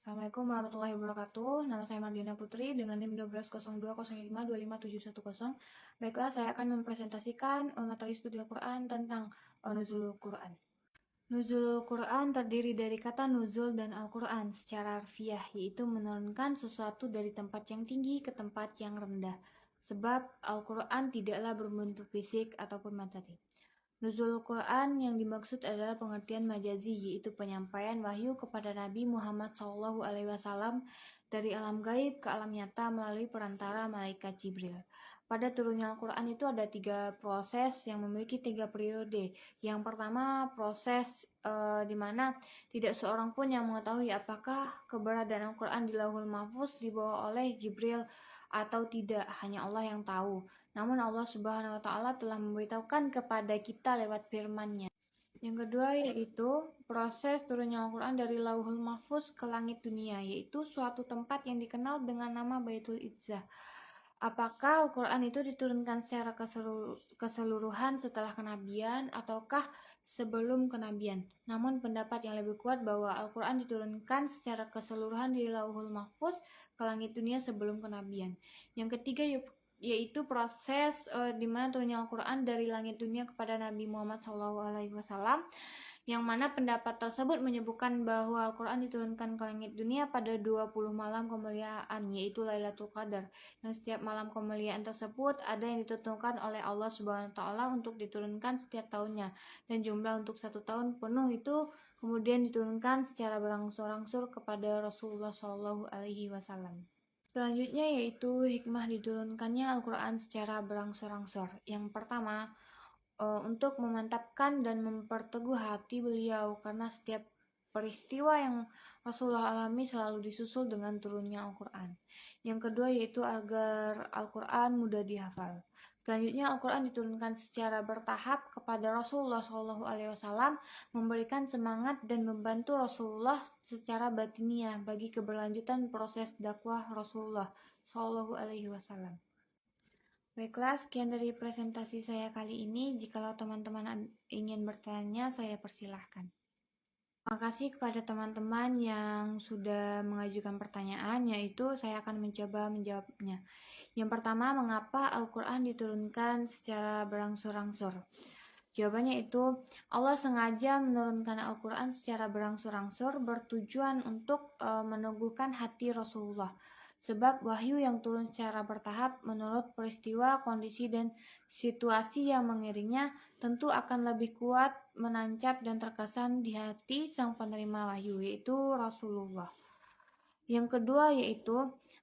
Assalamualaikum warahmatullahi wabarakatuh. Nama saya Mardina Putri dengan NIM 12.02.05.25.710. Baiklah, saya akan mempresentasikan materi studi Al-Quran tentang nuzul Quran. Nuzul Quran terdiri dari kata nuzul dan Al-Quran secara harfiah, yaitu menurunkan sesuatu dari tempat yang tinggi ke tempat yang rendah. Sebab Al-Quran tidaklah berbentuk fisik ataupun materi. Nuzul Quran yang dimaksud adalah pengertian majazi, yaitu penyampaian wahyu kepada Nabi Muhammad SAW dari alam gaib ke alam nyata melalui perantara malaikat Jibril. Pada turunnya Al-Quran itu ada 3 proses yang memiliki 3 periode. Yang pertama proses di mana tidak seorang pun yang mengetahui apakah keberadaan Al-Quran di Lauhul Mahfuz dibawa oleh Jibril atau tidak, hanya Allah yang tahu. Namun Allah Subhanahu wa taala telah memberitahukan kepada kita lewat firman-Nya. Yang kedua yaitu proses turunnya Al-Quran dari Lauhul Mahfuz ke langit dunia, yaitu suatu tempat yang dikenal dengan nama Baitul Izzah. Apakah Al-Quran itu diturunkan secara keseluruhan setelah kenabian ataukah sebelum kenabian? Namun pendapat yang lebih kuat bahwa Al-Quran diturunkan secara keseluruhan di Lauhul Mahfuz ke langit dunia sebelum kenabian. Yang ketiga yaitu proses di mana turunnya Al-Quran dari langit dunia kepada Nabi Muhammad SAW, yang mana pendapat tersebut menyebutkan bahwa Al-Quran diturunkan ke langit dunia pada 20 malam kemuliaan, yaitu Lailatul Qadar. Dan setiap malam kemuliaan tersebut ada yang ditentukan oleh Allah Subhanahu wa taala untuk diturunkan setiap tahunnya, dan jumlah untuk 1 tahun penuh itu kemudian diturunkan secara berangsur-angsur kepada Rasulullah SAW. Selanjutnya yaitu hikmah diturunkannya Al-Quran secara berangsur-angsur. Yang pertama, untuk memantapkan dan memperteguh hati beliau, karena setiap peristiwa yang Rasulullah alami selalu disusul dengan turunnya Al-Quran. Yang kedua yaitu agar Al-Quran mudah dihafal. Selanjutnya Al-Quran diturunkan secara bertahap kepada Rasulullah SAW, memberikan semangat dan membantu Rasulullah secara batiniah bagi keberlanjutan proses dakwah Rasulullah SAW. Baiklah, sekian dari presentasi saya kali ini. Jikalau teman-teman ingin bertanya, saya persilahkan. Terima kasih kepada teman-teman yang sudah mengajukan pertanyaan, yaitu saya akan mencoba menjawabnya. Yang pertama, mengapa Al-Quran diturunkan secara berangsur-angsur? Jawabannya itu, Allah sengaja menurunkan Al-Quran secara berangsur-angsur bertujuan untuk meneguhkan hati Rasulullah. Sebab wahyu yang turun secara bertahap menurut peristiwa, kondisi, dan situasi yang mengiringnya tentu akan lebih kuat menancap dan terkesan di hati sang penerima wahyu, yaitu Rasulullah. Yang kedua yaitu,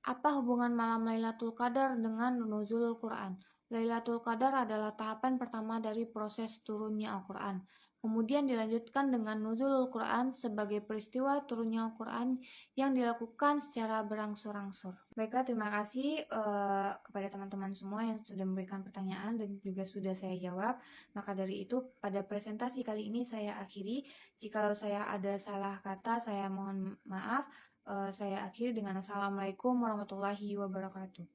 apa hubungan malam Lailatul Qadar dengan nuzul Quran? Lailatul Qadar adalah tahapan pertama dari proses turunnya Al-Quran. Kemudian dilanjutkan dengan nuzul Quran sebagai peristiwa turunnya Al-Quran yang dilakukan secara berangsur-angsur. Baiklah, terima kasih kepada teman-teman semua yang sudah memberikan pertanyaan dan juga sudah saya jawab. Maka dari itu, pada presentasi kali ini saya akhiri. Jikalau saya ada salah kata, saya mohon maaf. Saya akhiri dengan Assalamualaikum warahmatullahi wabarakatuh.